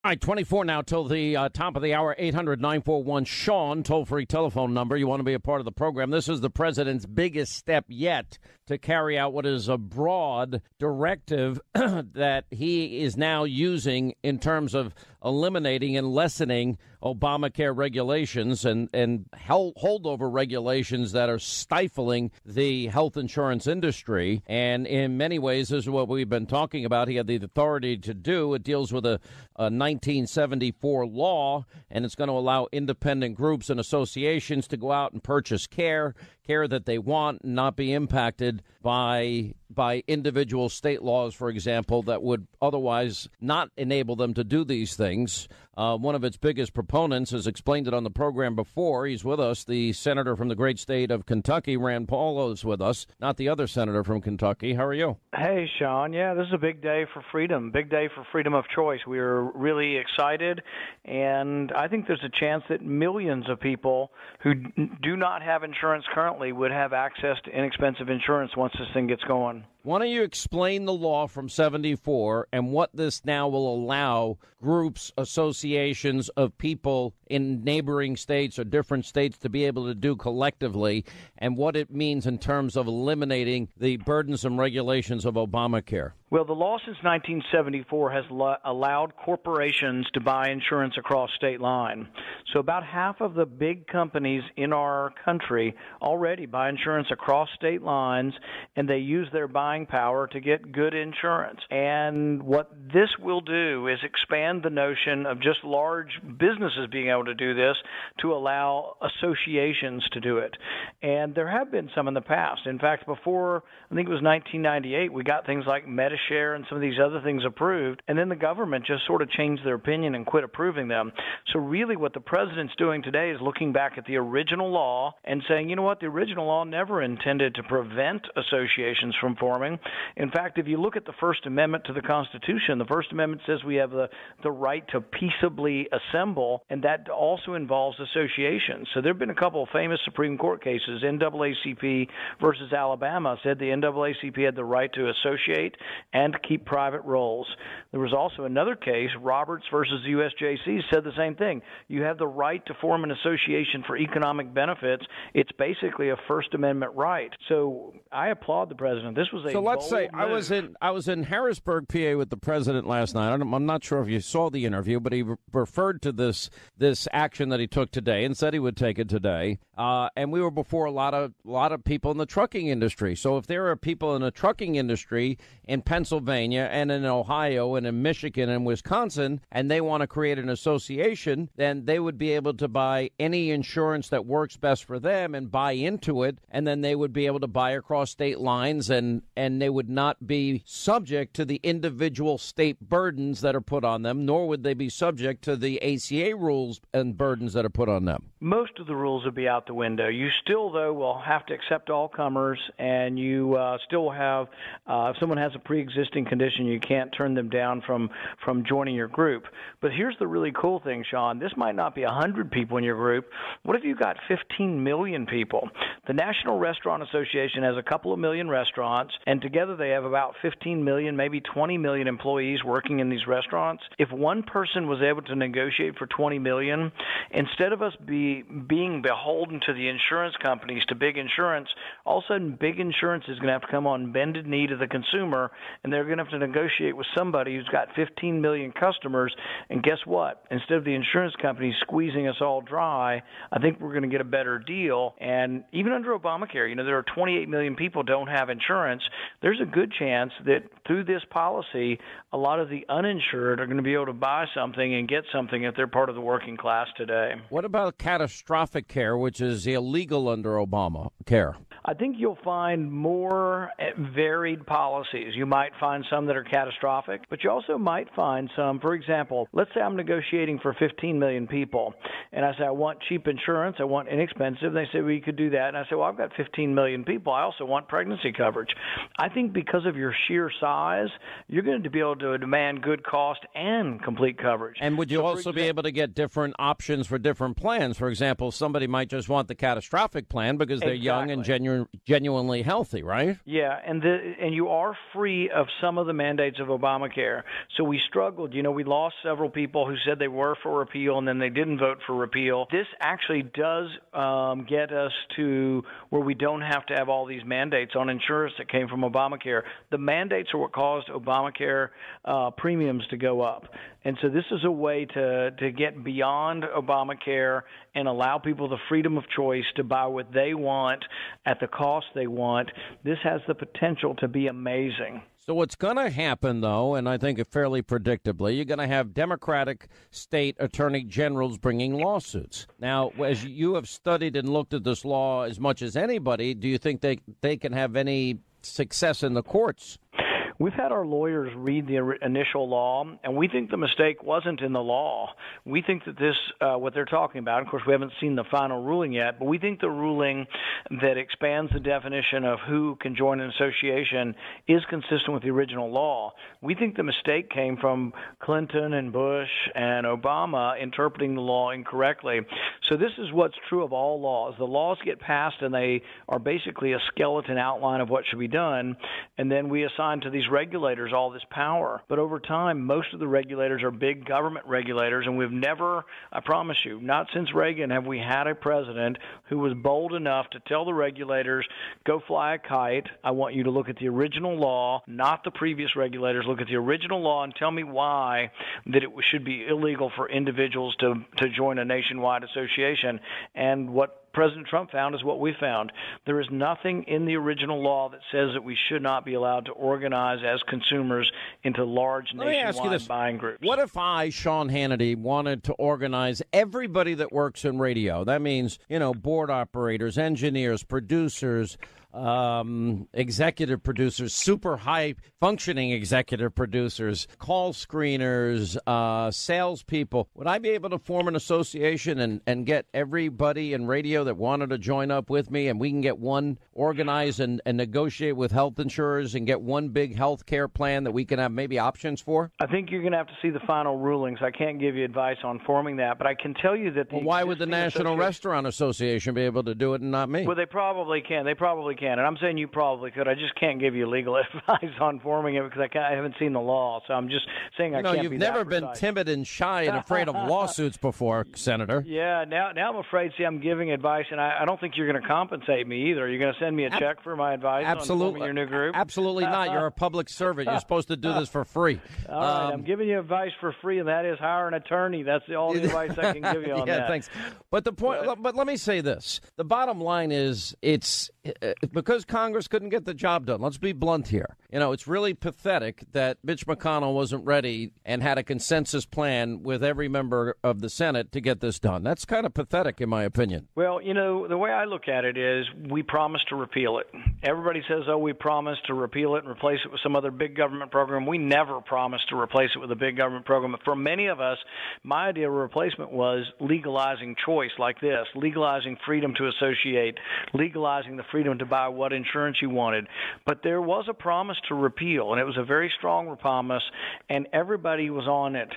All right, 24 now till the top of the hour, 800-941-SEAN, toll-free telephone number. You want to be a part of the program. This is the president's biggest step yet to carry out what is a broad directive that he is now using in terms of eliminating and lessening Obamacare regulations and holdover regulations that are stifling the health insurance industry. And in many ways, this is what we've been talking about. He had the authority to do. It deals with a 1974 law, and it's going to allow independent groups and associations to go out and purchase care that they want and not be impacted by individual state laws, for example, that would otherwise not enable them to do these things. One of its biggest proponents has explained it on the program before. He's with us, the senator from the great state of Kentucky. Rand Paul is with us, not the other senator from Kentucky. How are you? Hey, Sean. Yeah, this is a big day for freedom, big day for freedom of choice. We are really excited, and I think there's a chance that millions of people who do not have insurance currently would have access to inexpensive insurance once this thing gets going. Why don't you explain the law from 74 and what this now will allow groups, associations of people in neighboring states or different states to be able to do collectively, and what it means in terms of eliminating the burdensome regulations of Obamacare? Well, the law since 1974 has allowed corporations to buy insurance across state line. So about half of the big companies in our country already buy insurance across state lines, and they use their buying power to get good insurance. And what this will do is expand the notion of just large businesses being able to do this to allow associations to do it. And there have been some in the past. In fact, before, I think it was 1998, we got things like MediShare and some of these other things approved, and then the government just sort of changed their opinion and quit approving them. So really what the president's doing today is looking back at the original law and saying, you know what, the original law never intended to prevent associations from forming. In fact, if you look at the First Amendment to the Constitution, the First Amendment says we have the right to peaceably assemble, and that also involves associations. So there have been a couple of famous Supreme Court cases. NAACP versus Alabama said the NAACP had the right to associate and keep private rolls. There was also another case, Roberts versus the USJC, said the same thing. You have the right to form an association for economic benefits. It's basically a First Amendment right. So I applaud the president. This was a So let's say move. I was in Harrisburg, PA, with the president last night. I'm not sure if you saw the interview, but he referred to this action that he took today and said he would take it today. And we were before a lot of people in the trucking industry. So if there are people in the trucking industry in Pennsylvania and in Ohio and in Michigan and Wisconsin, and they want to create an association, then they would be able to buy any insurance that works best for them and buy into it, and then they would be able to buy across state lines, and they would not be subject to the individual state burdens that are put on them, nor would they be subject to the ACA rules and burdens that are put on them. Most of the rules would be out the window. You still, though, will have to accept all comers, and you still have, if someone has a pre-existing condition, you can't turn them down from joining your group. But here's the really cool thing, Sean. This might not be 100 people in your group. What if you got 15 million people? The National Restaurant Association has a couple of million restaurants, and together they have about 15 million, maybe 20 million employees working in these restaurants. If one person was able to negotiate for 20 million, instead of us being beholden to the insurance companies, to big insurance, all of a sudden big insurance is going to have to come on bended knee to the consumer, and they're going to have to negotiate with somebody who's got 15 million customers. And guess what? Instead of the insurance companies squeezing us all dry, I think we're going to get a better deal. And even under Obamacare, there are 28 million people who don't have insurance. There's a good chance that through this policy, a lot of the uninsured are going to be able to buy something and get something if they're part of the working class today. What about catastrophic care, which is illegal under Obamacare? I think you'll find more varied policies. You might find some that are catastrophic, but you also might find some, for example, let's say I'm negotiating for 15 million people, and I say I want cheap insurance, I want inexpensive. They say, well, you could do that. And I say, well, I've got 15 million people. I also want pregnancy coverage. I think because of your sheer size, you're going to be able to demand good cost and complete coverage. And would you also be able to get different options for different plans? For example, somebody might just want the catastrophic plan because they're young and genuinely you're genuinely healthy, right? Yeah, and you are free of some of the mandates of Obamacare. So we struggled. We lost several people who said they were for repeal and then they didn't vote for repeal. This actually does get us to where we don't have to have all these mandates on insurance that came from Obamacare. The mandates are what caused Obamacare premiums to go up. And so this is a way to get beyond Obamacare and allow people the freedom of choice to buy what they want at the cost they want. This has the potential to be amazing. So what's going to happen, though, and I think fairly predictably, you're going to have Democratic state attorney generals bringing lawsuits. Now, as you have studied and looked at this law as much as anybody, do you think they can have any success in the courts? We've had our lawyers read the initial law, and we think the mistake wasn't in the law. We think that this, what they're talking about, of course, we haven't seen the final ruling yet, but we think the ruling that expands the definition of who can join an association is consistent with the original law. We think the mistake came from Clinton and Bush and Obama interpreting the law incorrectly. So this is what's true of all laws. The laws get passed, and they are basically a skeleton outline of what should be done, and then we assign to these regulators all this power. But over time, most of the regulators are big government regulators, and we've never, I promise you, not since Reagan have we had a president who was bold enough to tell the regulators, go fly a kite. I want you to look at the original law, not the previous regulators. Look at the original law and tell me why that it should be illegal for individuals to join a nationwide association. And what President Trump found is what we found. There is nothing in the original law that says that we should not be allowed to organize as consumers into large nationwide buying groups. What if I, Sean Hannity, wanted to organize everybody that works in radio? That means, board operators, engineers, producers, executive producers, super high functioning executive producers, call screeners, salespeople. Would I be able to form an association and get everybody in radio that wanted to join up with me, and we can get one organized and negotiate with health insurers and get one big health care plan that we can have maybe options for? I think you're going to have to see the final rulings. I can't give you advice on forming that, but I can tell you that why would the National Restaurant Association be able to do it and not me? Well, they probably can. And I'm saying you probably could. I just can't give you legal advice on forming it because I haven't seen the law. So I'm just saying I can't be that precise. You've never been timid and shy and afraid of lawsuits before, Senator. Yeah, now I'm afraid. See, I'm giving advice, and I don't think you're going to compensate me either. You're going to send me a check for my advice on forming your new group? Absolutely not. You're a public servant. You're supposed to do this for free. All right, I'm giving you advice for free, and that is hire an attorney. That's all the advice I can give you on that. Yeah, thanks. But but let me say this. The bottom line is it's because Congress couldn't get the job done. Let's be blunt here. It's really pathetic that Mitch McConnell wasn't ready and had a consensus plan with every member of the Senate to get this done. That's kind of pathetic, in my opinion. Well, the way I look at it is we promised to repeal it. Everybody says, we promised to repeal it and replace it with some other big government program. We never promised to replace it with a big government program. For many of us, my idea of replacement was legalizing choice like this, legalizing freedom to associate, legalizing the freedom to buy what insurance you wanted. But there was a promise to repeal, and it was a very strong promise, and everybody was on it.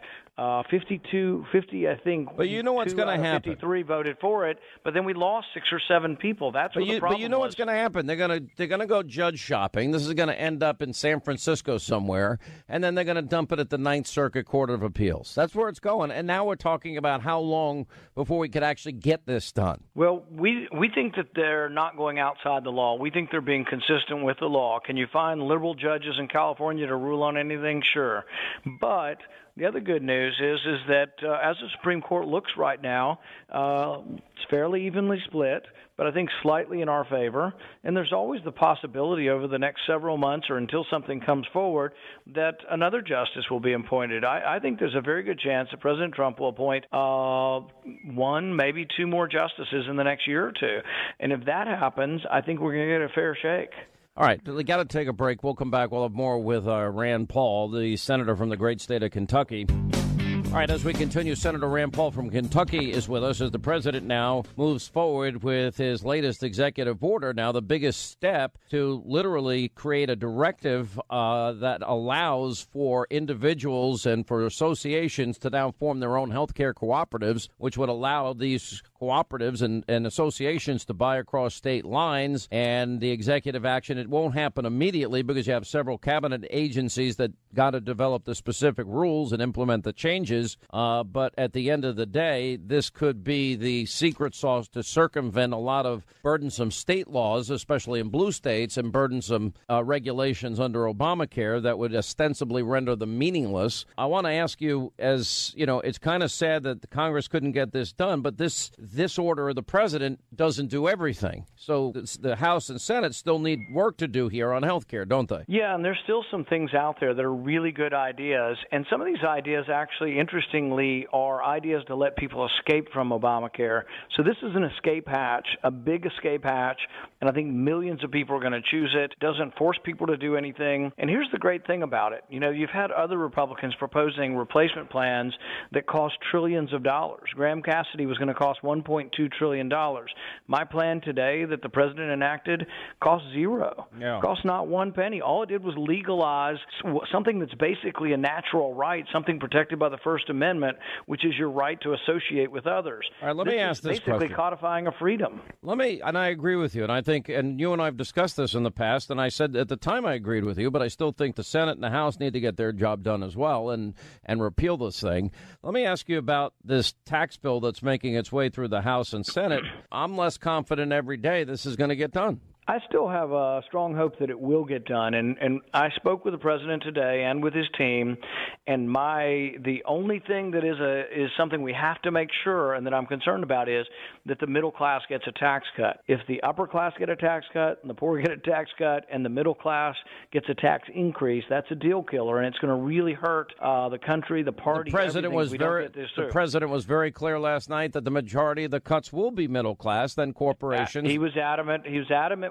50, I think. But you know what's going to happen. 53 voted for it, but then we lost 6 or 7 people. That's what the problem But you know what's going to happen. They're going to go judge shopping. This is going to end up in San Francisco somewhere, and then they're going to dump it at the Ninth Circuit Court of Appeals. That's where it's going. And now we're talking about how long before we could actually get this done. Well, we think that they're not going outside the law. We think they're being consistent with the law. Can you find liberal judges in California to rule on anything? Sure. But the other good news is that as the Supreme Court looks right now, it's fairly evenly split, but I think slightly in our favor. And there's always the possibility over the next several months or until something comes forward that another justice will be appointed. I think there's a very good chance that President Trump will appoint 1, maybe 2 more justices in the next year or 2. And if that happens, I think we're going to get a fair shake. All right, we got to take a break. We'll come back. We'll have more with Rand Paul, the senator from the great state of Kentucky. All right, as we continue, Senator Rand Paul from Kentucky is with us as the president now moves forward with his latest executive order. Now, the biggest step to literally create a directive that allows for individuals and for associations to now form their own health care cooperatives, which would allow these cooperatives and associations to buy across state lines, and the executive action, it won't happen immediately because you have several cabinet agencies that got to develop the specific rules and implement the changes. But at the end of the day, this could be the secret sauce to circumvent a lot of burdensome state laws, especially in blue states, and burdensome regulations under Obamacare that would ostensibly render them meaningless. I want to ask you, as you know, it's kind of sad that the Congress couldn't get this done, but this order of the president doesn't do everything. So the House and Senate still need work to do here on health care, don't they? Yeah, and there's still some things out there that are really good ideas. And some of these ideas actually, interestingly, are ideas to let people escape from Obamacare. So this is an escape hatch, a big escape hatch, and I think millions of people are going to choose it. It doesn't force people to do anything. And here's the great thing about it. You know, you've had other Republicans proposing replacement plans that cost trillions of dollars. Graham Cassidy was going to cost $1.2 trillion. My plan today that the president enacted cost zero. Yeah. Cost not one penny. All it did was legalize something that's basically a natural right, something protected by the First Amendment, which is your right to associate with others. All right, let me ask this question. Basically codifying a freedom. And I agree with you, and I think, and you and I have discussed this in the past, and I said at the time I agreed with you, but I still think the Senate and the House need to get their job done as well and repeal this thing. Let me ask you about this tax bill that's making its way through the House and Senate. I'm less confident every day this is going to get done. I still have a strong hope that it will get done, and I spoke with the president today and with his team, and the only thing that is something we have to make sure and that I'm concerned about is that the middle class gets a tax cut. If the upper class get a tax cut and the poor get a tax cut and the middle class gets a tax increase, that's a deal killer, and it's going to really hurt the country, the party. The president was very clear last night that the majority of the cuts will be middle class, then corporations. He was adamant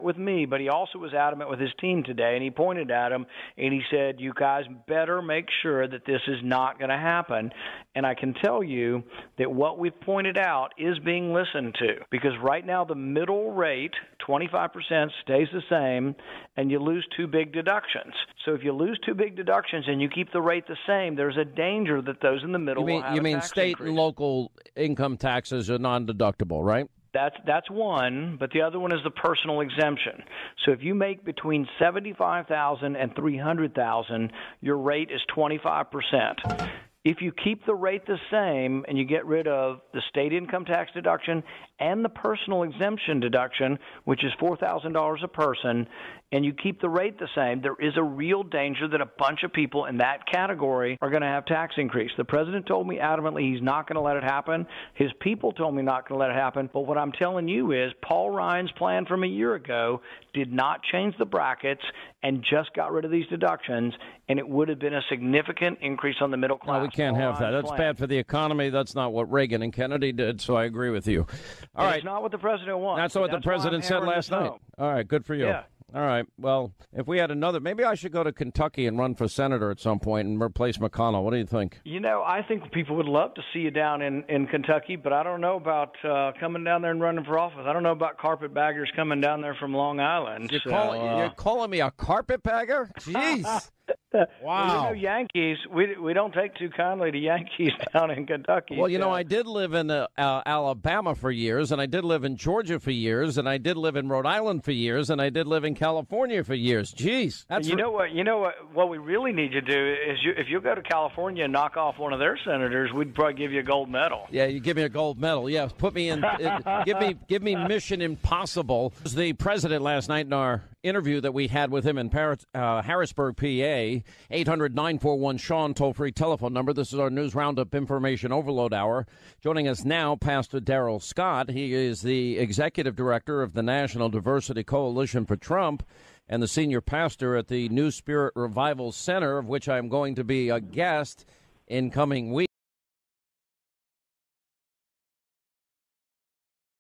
with me, but he also was adamant with his team today, and he pointed at him and he said, you guys better make sure that this is not going to happen. And I can tell you that what we've pointed out is being listened to, because right now the middle rate, 25%, stays the same, and you lose two big deductions. So if you lose two big deductions and you keep the rate the same, there's a danger that those in the middle will have a tax increase. You mean state and local income taxes are non-deductible, right? That's one, but the other one is the personal exemption. So if you make between $75,000 and $300,000, your rate is 25%. If you keep the rate the same and you get rid of the state income tax deduction and the personal exemption deduction, which is $4,000 a person, and you keep the rate the same, there is a real danger that a bunch of people in that category are going to have tax increase. The president told me adamantly he's not going to let it happen. His people told me not going to let it happen. But what I'm telling you is Paul Ryan's plan from a year ago did not change the brackets and just got rid of these deductions, and it would have been a significant increase on the middle class. No, we can't have that. That's bad for the economy. That's not what Reagan and Kennedy did, so I agree with you. All right. It's not what the president wants. That's what the president said last night. All right, good for you. Yeah. All right. Well, if we had another, maybe I should go to Kentucky and run for senator at some point and replace McConnell. What do you think? You know, I think people would love to see you down in Kentucky, but I don't know about coming down there and running for office. I don't know about carpetbaggers coming down there from Long Island. You're calling me a carpetbagger? Jeez. Wow. Yankees, we don't take too kindly to Yankees down in Kentucky. Well, you know, I did live in Alabama for years, and I did live in Georgia for years, and I did live in Rhode Island for years, and I did live in California for years. Jeez. You know what we really need you to do is if you go to California and knock off one of their senators, we'd probably give you a gold medal. Yeah, you give me a gold medal. Yeah, put me in. give me Mission Impossible. It was the president last night in our interview that we had with him in Harrisburg, PA. 800-941-SEAN, toll-free telephone number. This is our News Roundup Information Overload Hour. Joining us now, Pastor Darrell Scott. He is the executive director of the National Diversity Coalition for Trump and the senior pastor at the New Spirit Revival Center, of which I'm going to be a guest in coming weeks.